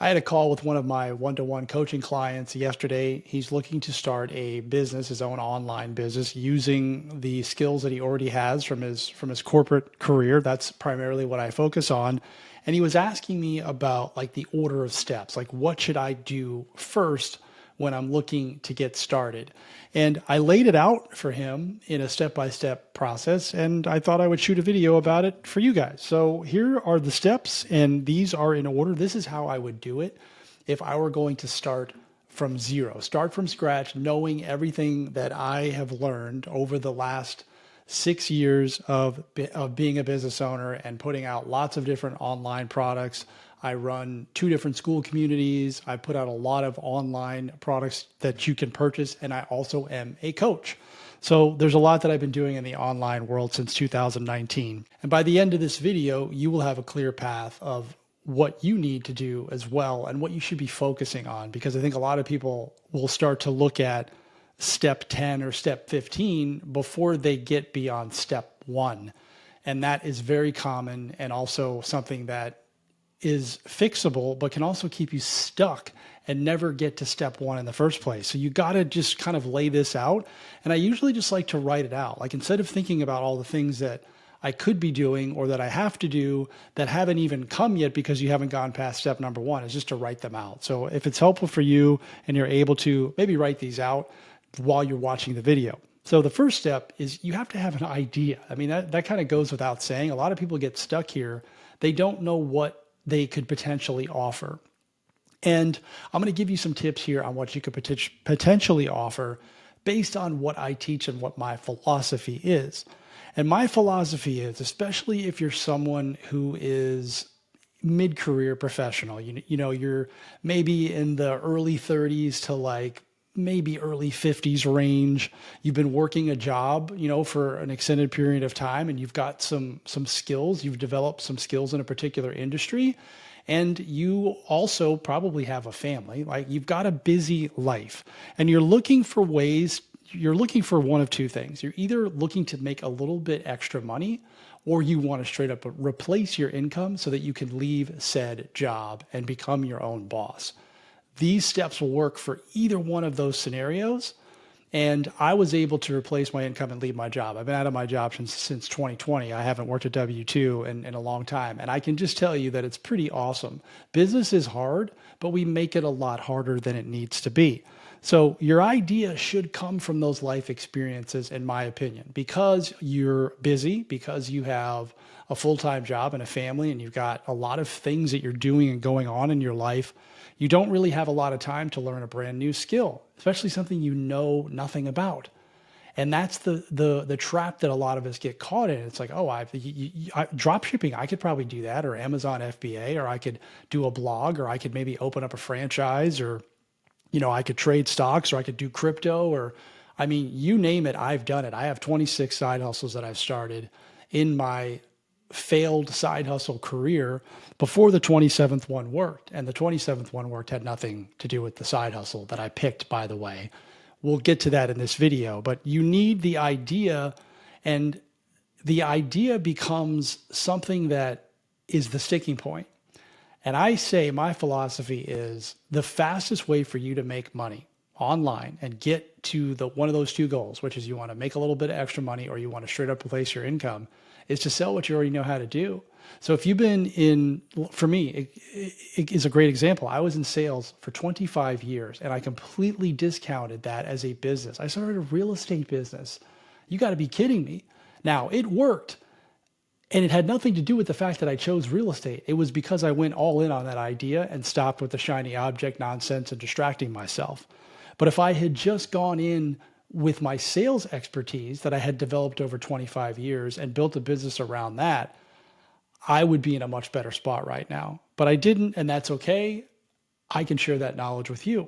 I had a call with one of my one-to-one coaching clients yesterday. He's looking to start a business, his own online business, using the skills that he already has from his corporate career. That's primarily what I focus on. And he was asking me about like the order of steps, like what should I do first when I'm looking to get started. And I laid it out for him in a step-by-step process, and I thought I would shoot a video about it for you guys. So here are the steps, and these are in order. This is how I would do it if I were going to start from zero, start from scratch, knowing everything that I have learned over the last 6 years of being a business owner and putting out lots of different online products. I run 2 different school communities. I put out a lot of online products that you can purchase, and I also am a coach. So there's a lot that I've been doing in the online world since 2019. And by the end of this video, you will have a clear path of what you need to do as well and what you should be focusing on, because I think a lot of people will start to look at step 10 or step 15 before they get beyond step 1. And that is very common and also something that is fixable, but can also keep you stuck and never get to step 1 in the first place. So you got to just kind of lay this out. And I usually just like to write it out. Like instead of thinking about all the things that I could be doing or that I have to do that haven't even come yet because you haven't gone past step number 1, is just to write them out. So if it's helpful for you and you're able to maybe write these out while you're watching the video. So the first step is you have to have an idea. I mean, that kind of goes without saying. A lot of people get stuck here. They don't know what they could potentially offer. And I'm going to give you some tips here on what you could potentially offer based on what I teach and what my philosophy is. And my philosophy is, especially if you're someone who is mid-career professional, you know, you're maybe in the early 30s to like maybe early 50s range. You've been working a job, you know, for an extended period of time, and you've got some skills. You've developed some skills in a particular industry, and you also probably have a family. Like you've got a busy life, and you're looking for ways. You're looking for one of two things. You're either looking to make a little bit extra money, or you want to straight up replace your income so that you can leave said job and become your own boss. These steps will work for either one of those scenarios. And I was able to replace my income and leave my job. I've been out of my job since 2020. I haven't worked a W-2 in a long time. And I can just tell you that it's pretty awesome. Business is hard, but we make it a lot harder than it needs to be. So your idea should come from those life experiences, in my opinion, because you're busy, because you have a full-time job and a family, and you've got a lot of things that you're doing and going on in your life. You don't really have a lot of time to learn a brand new skill, especially something you know nothing about. And that's the trap that a lot of us get caught in. It's like, oh, drop shipping, I could probably do that, or Amazon FBA, or I could do a blog, or I could maybe open up a franchise, or you know, I could trade stocks, or I could do crypto, or I mean, you name it, I've done it. I have 26 side hustles that I've started in my failed side hustle career before the 27th one worked. And the 27th one worked had nothing to do with the side hustle that I picked, by the way. We'll get to that in this video, but you need the idea, and the idea becomes something that is the sticking point. And I say my philosophy is the fastest way for you to make money online and get to one of those two goals, which is you want to make a little bit of extra money or you want to straight up replace your income, is to sell what you already know how to do. So if you've been for me, it is a great example. I was in sales for 25 years and I completely discounted that as a business. I started a real estate business. You got to be kidding me. Now it worked. And it had nothing to do with the fact that I chose real estate. It was because I went all in on that idea and stopped with the shiny object nonsense and distracting myself. But if I had just gone in with my sales expertise that I had developed over 25 years and built a business around that, I would be in a much better spot right now. But I didn't, and that's okay. I can share that knowledge with you.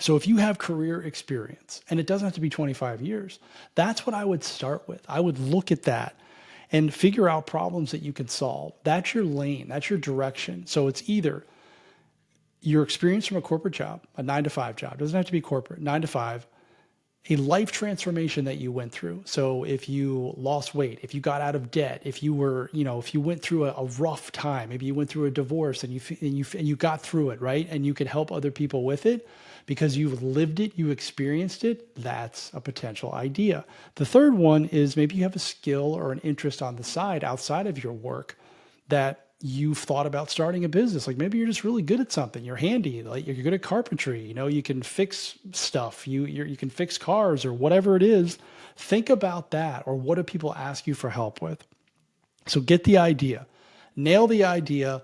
So if you have career experience, and it doesn't have to be 25 years, that's what I would start with. I would look at that and figure out problems that you can solve. That's your lane, that's your direction. So it's either your experience from a corporate job, a 9-to-5 job, doesn't have to be corporate, 9 to 5, a life transformation that you went through. So if you lost weight, if you got out of debt, if you were, if you went through a rough time, maybe you went through a divorce and you got through it, right? And you could help other people with it because you've lived it, you experienced it. That's a potential idea. The third one is maybe you have a skill or an interest on the side outside of your work that you've thought about starting a business. Like maybe you're just really good at something. You're handy, like you're good at carpentry. You can fix stuff. You can fix cars or whatever it is. Think about that. Or what do people ask you for help with? So get the idea, nail the idea,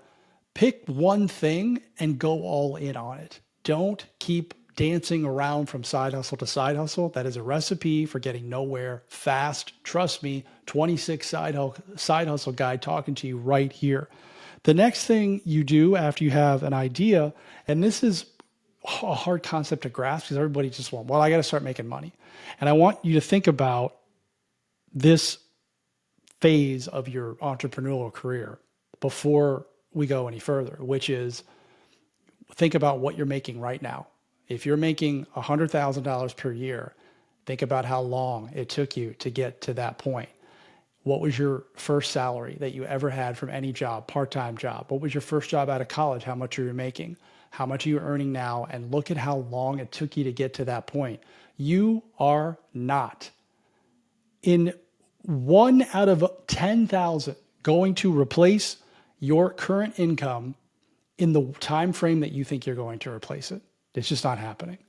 pick one thing and go all in on it. Don't keep dancing around from side hustle to side hustle. That is a recipe for getting nowhere fast. Trust me, 26 side hustle guy talking to you right here. The next thing you do after you have an idea, and this is a hard concept to grasp because everybody just wants, well, I got to start making money. And I want you to think about this phase of your entrepreneurial career before we go any further, which is think about what you're making right now. If you're making $100,000 per year, think about how long it took you to get to that point. What was your first salary that you ever had from any job, part-time job? What was your first job out of college? How much are you making? How much are you earning now? And look at how long it took you to get to that point. You are not in 1 out of 10,000 going to replace your current income in the time frame that you think you're going to replace it. It's just not happening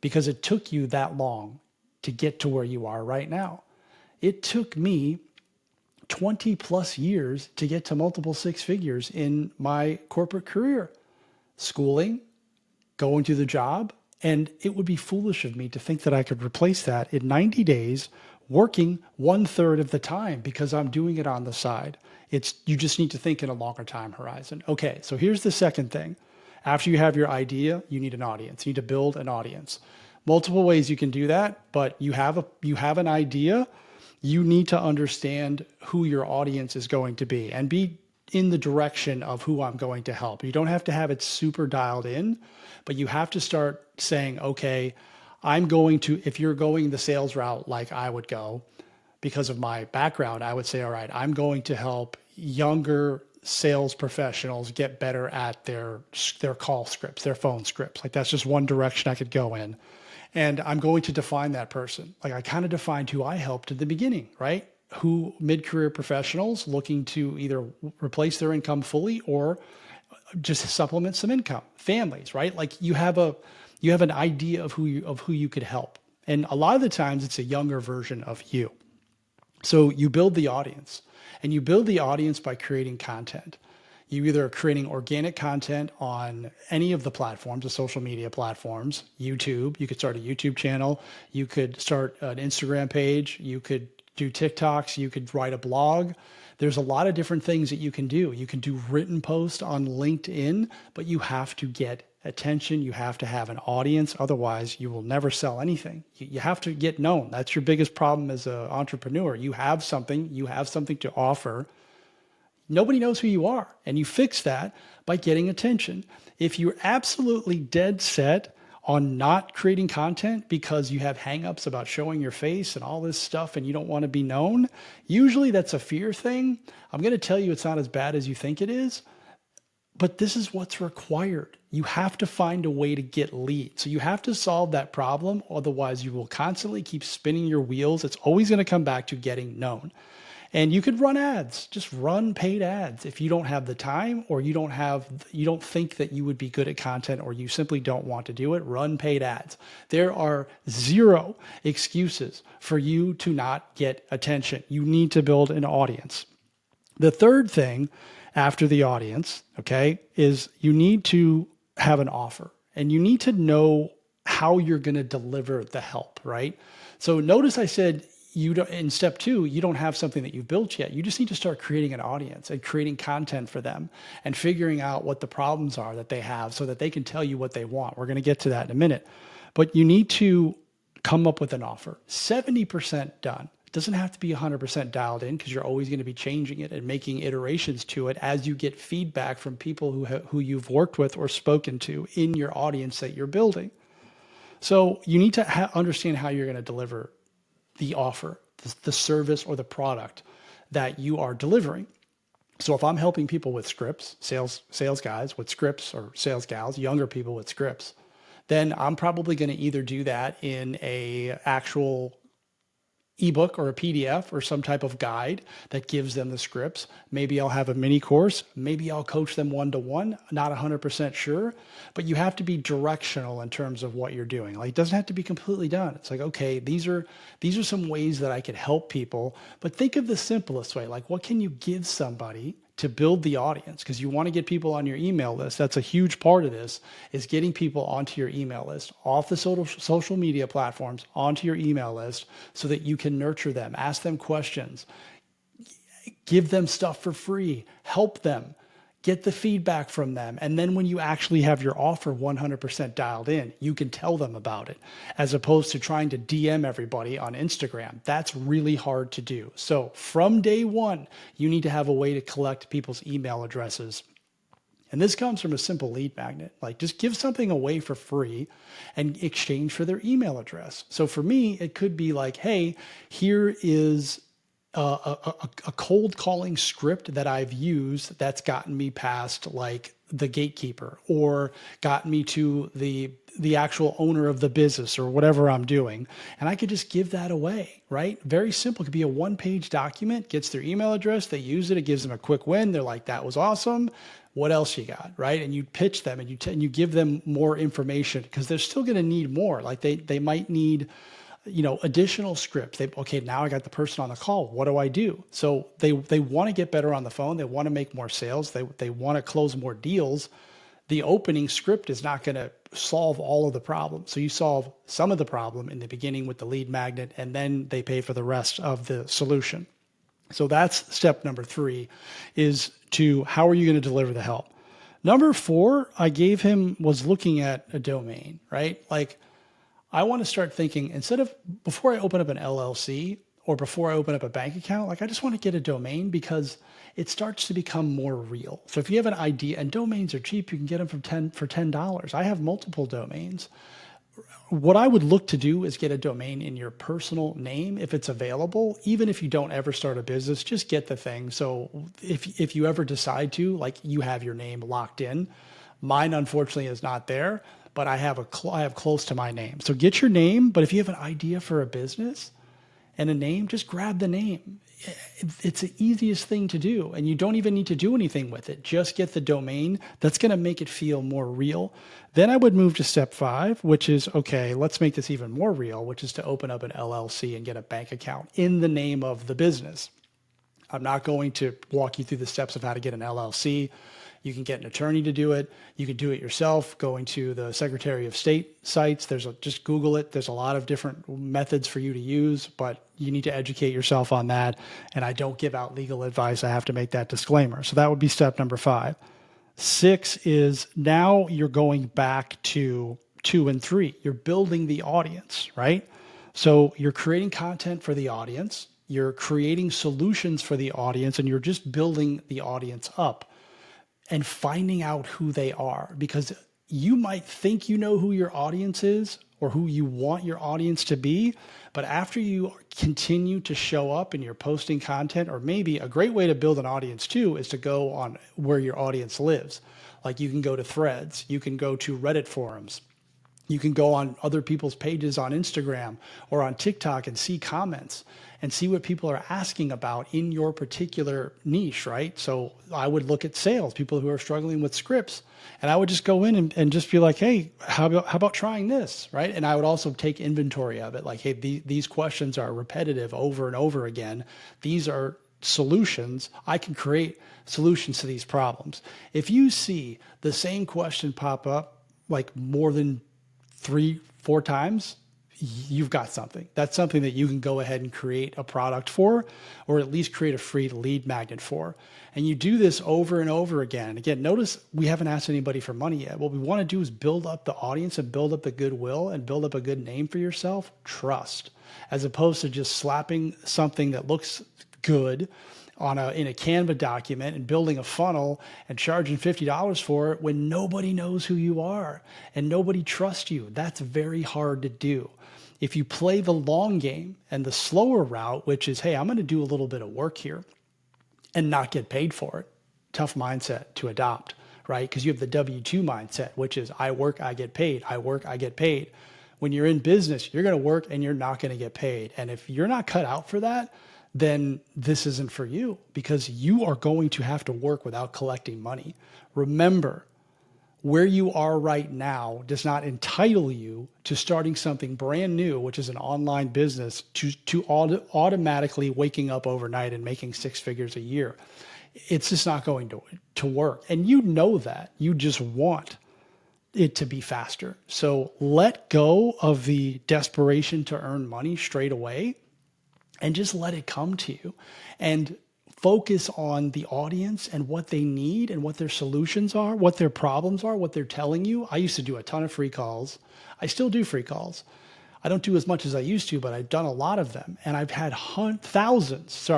because it took you that long to get to where you are right now. It took me 20 plus years to get to multiple six figures in my corporate career, schooling, going to the job. And it would be foolish of me to think that I could replace that in 90 days, working 1/3 of the time because I'm doing it on the side. You just need to think in a longer time horizon. Okay, so here's the second thing. After you have your idea, you need an audience. You need to build an audience. Multiple ways you can do that, but you have an idea. You need to understand who your audience is going to be and be in the direction of who I'm going to help. You don't have to have it super dialed in, but you have to start saying, okay, if you're going the sales route like I would go, because of my background, I would say, all right, I'm going to help younger sales professionals get better at their call scripts, their phone scripts. Like that's just one direction I could go in. And I'm going to define that person. Like I kind of defined who I helped at the beginning, right? Who mid-career professionals looking to either replace their income fully or just supplement some income, families, right? Like you have an idea of who you could help. And a lot of the times it's a younger version of you. So you build the audience, and you build the audience by creating content. You either are creating organic content on any of the platforms, the social media platforms, YouTube. You could start a YouTube channel. You could start an Instagram page. You could do TikToks. You could write a blog. There's a lot of different things that you can do. You can do written posts on LinkedIn, but you have to get attention. You have to have an audience. Otherwise, you will never sell anything. You have to get known. That's your biggest problem as an entrepreneur. You have something to offer. Nobody knows who you are, and you fix that by getting attention. If you're absolutely dead set on not creating content because you have hangups about showing your face and all this stuff and you don't want to be known, usually that's a fear thing. I'm going to tell you it's not as bad as you think it is, but this is what's required. You have to find a way to get leads. So you have to solve that problem. Otherwise, you will constantly keep spinning your wheels. It's always going to come back to getting known. And you could run ads, just run paid ads. If you don't have the time or you don't think that you would be good at content or you simply don't want to do it, run paid ads. There are zero excuses for you to not get attention. You need to build an audience. The third thing after the audience, okay, is you need to have an offer and you need to know how you're going to deliver the help, right? So notice I said, in step 2, you don't have something that you've built yet. You just need to start creating an audience and creating content for them and figuring out what the problems are that they have so that they can tell you what they want. We're going to get to that in a minute. But you need to come up with an offer. 70% done. It doesn't have to be 100% dialed in because you're always going to be changing it and making iterations to it as you get feedback from people who you've worked with or spoken to in your audience that you're building. So you need to understand how you're going to deliver the offer, the service or the product that you are delivering. So if I'm helping people with scripts, sales guys with scripts or sales gals, younger people with scripts, then I'm probably going to either do that in a actual ebook or a PDF or some type of guide that gives them the scripts. Maybe I'll have a mini course. Maybe I'll coach them one-to-one. Not 100% sure, but you have to be directional in terms of what you're doing. Like, it doesn't have to be completely done. It's like, okay, these are some ways that I could help people, but think of the simplest way. Like, what can you give somebody to build the audience? Because you want to get people on your email list. That's a huge part of this, is getting people onto your email list, off the social media platforms, onto your email list, so that you can nurture them, ask them questions, give them stuff for free, help them, get the feedback from them. And then when you actually have your offer 100% dialed in, you can tell them about it, as opposed to trying to DM everybody on Instagram. That's really hard to do. So from day one, you need to have a way to collect people's email addresses. And this comes from a simple lead magnet. Like, just give something away for free and exchange for their email address. So for me, it could be like, hey, here is a cold calling script that I've used that's gotten me past like the gatekeeper, or gotten me to the actual owner of the business or whatever I'm doing. And I could just give that away, right? Very simple. It could be a one-page document, gets their email address, they use it, it gives them a quick win. They're like, that was awesome. What else you got, right? And you pitch them and you give them more information, because they're still going to need more. Like they might need, additional scripts. Okay, now I got the person on the call. What do I do? So they want to get better on the phone. They want to make more sales. They want to close more deals. The opening script is not going to solve all of the problems. So you solve some of the problem in the beginning with the lead magnet, and then they pay for the rest of the solution. So that's step number 3, is to how are you going to deliver the help? Number 4, I gave him was looking at a domain, right? Like, I want to start thinking, instead of before I open up an LLC or before I open up a bank account, like, I just want to get a domain, because it starts to become more real. So if you have an idea, and domains are cheap, you can get them for $10. I have multiple domains. What I would look to do is get a domain in your personal name if it's available. Even if you don't ever start a business, just get the thing. So if you ever decide to, like, you have your name locked in. Mine, unfortunately, is not there, but I have close to my name. So get your name, but if you have an idea for a business and a name, just grab the name. It's the easiest thing to do, and you don't even need to do anything with it. Just get the domain. That's going to make it feel more real. Then I would move to step 5, which is, okay, let's make this even more real, which is to open up an LLC and get a bank account in the name of the business. I'm not going to walk you through the steps of how to get an LLC. You can get an attorney to do it. You can do it yourself, going to the Secretary of State sites. Just Google it. There's a lot of different methods for you to use, but you need to educate yourself on that. And I don't give out legal advice. I have to make that disclaimer. So that would be step number 5. 6 is, now you're going back to 2 and 3. You're building the audience, right? So you're creating content for the audience. You're creating solutions for the audience, and you're just building the audience up and finding out who they are, because you might think you know who your audience is or who you want your audience to be, but after you continue to show up and you're posting content, or maybe a great way to build an audience too is to go on where your audience lives. Like, you can go to Threads, you can go to Reddit forums, you can go on other people's pages on Instagram or on TikTok and see comments and see what people are asking about in your particular niche, right? So I would look at sales, people who are struggling with scripts, and I would just go in and just be like, hey, how about trying this, right? And I would also take inventory of it. Like, hey, these questions are repetitive over and over again. These are solutions. I can create solutions to these problems. If you see the same question pop up like more than 3-4 times, you've got something. That's something that you can go ahead and create a product for, or at least create a free lead magnet for. And you do this over and over again. Again, notice we haven't asked anybody for money yet. What we want to do is build up the audience and build up the goodwill and build up a good name for yourself, trust, as opposed to just slapping something that looks good in a Canva document and building a funnel and charging $50 for it when nobody knows who you are and nobody trusts you. That's very hard to do. If you play the long game and the slower route, which is, hey, I'm going to do a little bit of work here and not get paid for it, tough mindset to adopt, right? Because you have the W-2 mindset, which is I work, I get paid. I work, I get paid. When you're in business, you're going to work and you're not going to get paid. And if you're not cut out for that, then this isn't for you, because you are going to have to work without collecting money. Remember, where you are right now does not entitle you to starting something brand new, which is an online business, to automatically waking up overnight and making six figures a year. It's just not going to work. And you know that. You just want it to be faster. So let go of the desperation to earn money straight away and just let it come to you, and focus on the audience and what they need and what their solutions are, what their problems are, what they're telling you. I used to do a ton of free calls. I still do free calls. I don't do as much as I used to, but I've done a lot of them. And I've had thousands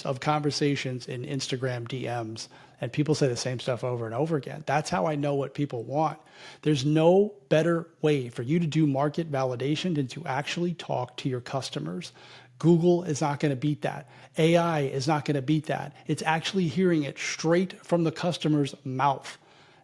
of conversations in Instagram DMs, and people say the same stuff over and over again. That's how I know what people want. There's no better way for you to do market validation than to actually talk to your customers. Google is not going to beat that. AI is not going to beat that. It's actually hearing it straight from the customer's mouth.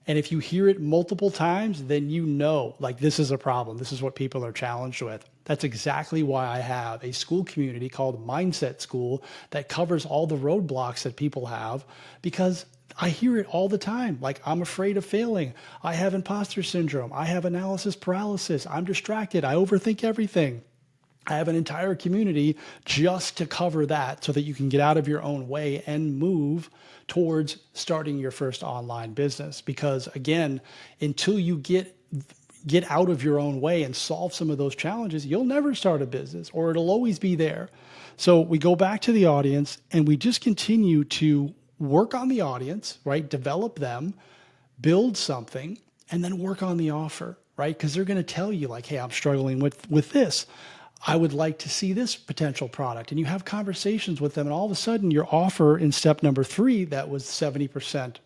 And if you hear it multiple times, then you know, like, this is a problem. This is what people are challenged with. That's exactly why I have a school community called Mindset School that covers all the roadblocks that people have, because I hear it all the time. Like, I'm afraid of failing. I have imposter syndrome. I have analysis paralysis. I'm distracted. I overthink everything. I have an entire community just to cover that, so that you can get out of your own way and move towards starting your first online business. Because again, until you get out of your own way and solve some of those challenges, you'll never start a business, or it'll always be there. So we go back to the audience and we just continue to work on the audience, right? Develop them, build something, and then work on the offer, right? Because they're going to tell you, like, hey, I'm struggling with this. I would like to see this potential product. And you have conversations with them, and all of a sudden your offer in step number 3 that was 70%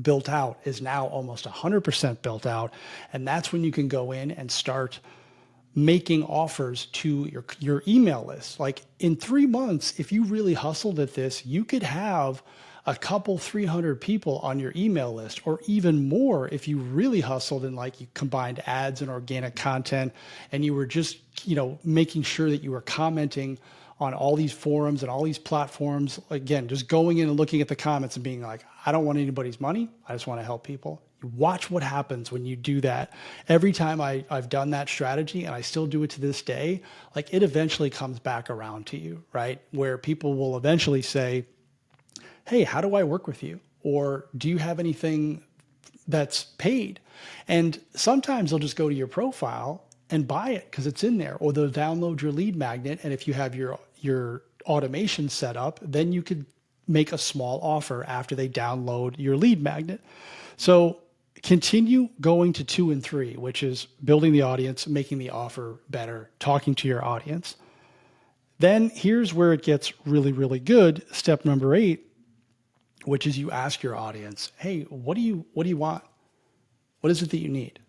built out is now almost 100% built out. And that's when you can go in and start making offers to your email list. Like, in 3 months, if you really hustled at this, you could have a couple 300 people on your email list, or even more if you really hustled and, like, you combined ads and organic content, and you were just, making sure that you were commenting on all these forums and all these platforms. Again, just going in and looking at the comments and being like, I don't want anybody's money. I just want to help people. You watch what happens when you do that. Every time I've done that strategy, and I still do it to this day, like, it eventually comes back around to you, right? Where people will eventually say, hey, how do I work with you? Or do you have anything that's paid? And sometimes they'll just go to your profile and buy it because it's in there, or they'll download your lead magnet. And if you have your automation set up, then you could make a small offer after they download your lead magnet. So continue going to 2 and 3, which is building the audience, making the offer better, talking to your audience. Then here's where it gets really, really good. Step number 8, which is you ask your audience, hey, what do you want? What is it that you need?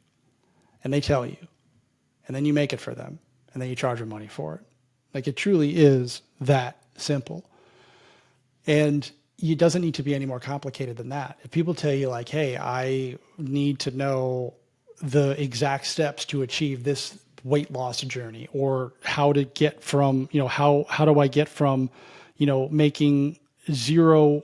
And they tell you. And then you make it for them. And then you charge them money for it. Like, it truly is that simple. And it doesn't need to be any more complicated than that. If people tell you, like, hey, I need to know the exact steps to achieve this weight loss journey, or how to get from, how do I get from, making $0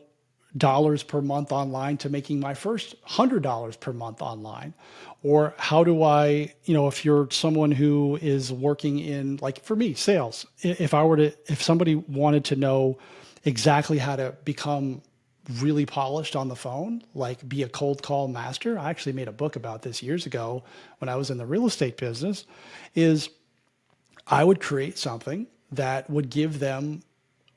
per month online to making my first $100 per month online? Or how do I, if you're someone who is working in, like, for me, sales, if somebody wanted to know exactly how to become really polished on the phone, like be a cold call master. I actually made a book about this years ago when I was in the real estate business, is I would create something that would give them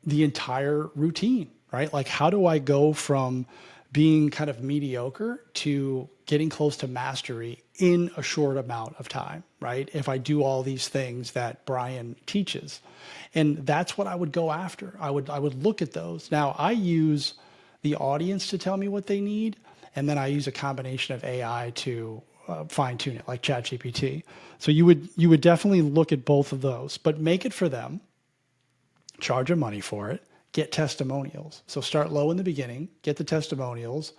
the entire routine, right? Like, how do I go from being kind of mediocre to getting close to mastery in a short amount of time, right? If I do all these things that Brian teaches. And that's what I would go after. I would look at those. Now, I use the audience to tell me what they need, and then I use a combination of AI to fine tune it, like ChatGPT. So you would definitely look at both of those, but make it for them, charge them money for it, get testimonials. So start low in the beginning, get the testimonials,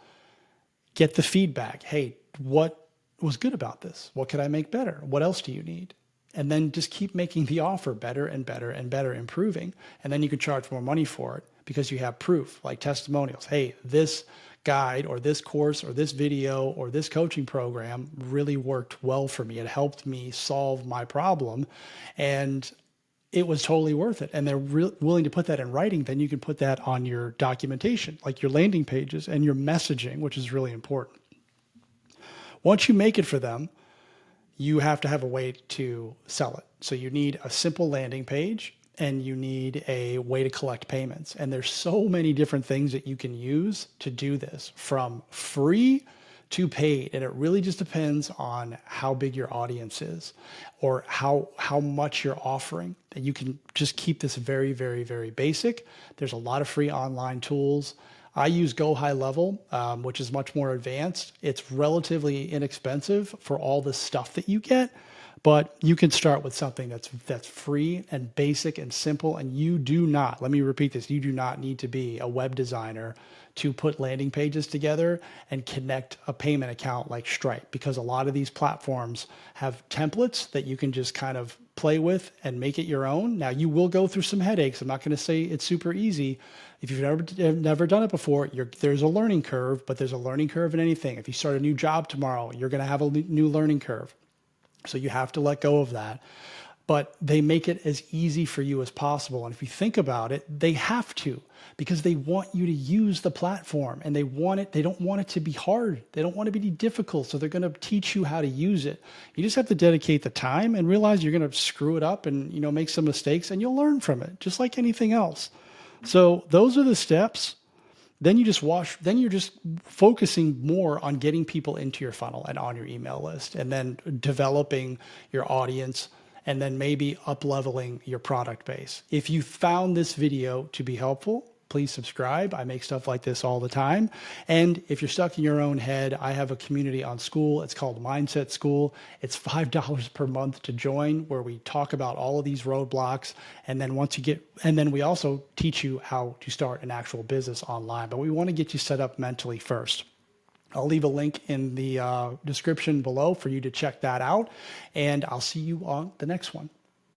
get the feedback. Hey, what was good about this? What could I make better? What else do you need? And then just keep making the offer better and better and better, improving. And then you can charge more money for it because you have proof, like testimonials. Hey, this guide or this course or this video or this coaching program really worked well for me. It helped me solve my problem, and it was totally worth it. And they're willing to put that in writing. Then you can put that on your documentation, like your landing pages and your messaging, which is really important. Once you make it for them, you have to have a way to sell it. So you need a simple landing page and you need a way to collect payments. And there's so many different things that you can use to do this, from free to paid. And it really just depends on how big your audience is or how much you're offering. And you can just keep this very, very, very basic. There's a lot of free online tools. I use Go High Level, which is much more advanced. It's relatively inexpensive for all the stuff that you get, but you can start with something that's free and basic and simple. And you do not, let me repeat this, you do not need to be a web designer to put landing pages together and connect a payment account like Stripe, because a lot of these platforms have templates that you can just kind of play with and make it your own. Now, you will go through some headaches. I'm not going to say it's super easy. If you've never done it before, there's a learning curve, but there's a learning curve in anything. If you start a new job tomorrow, you're going to have a new learning curve. So you have to let go of that. But they make it as easy for you as possible. And if you think about it, they have to, because they want you to use the platform, and they don't want it to be hard. They don't want it to be difficult. So they're going to teach you how to use it. You just have to dedicate the time and realize you're going to screw it up and, make some mistakes, and you'll learn from it, just like anything else. So those are the steps. Then you're just focusing more on getting people into your funnel and on your email list, and then developing your audience, and then maybe up-leveling your product base. If you found this video to be helpful, please subscribe. I make stuff like this all the time. And if you're stuck in your own head, I have a community on School. It's called Mindset School. It's $5 per month to join, where we talk about all of these roadblocks. And then we also teach you how to start an actual business online. But we want to get you set up mentally first. I'll leave a link in the description below for you to check that out, and I'll see you on the next one.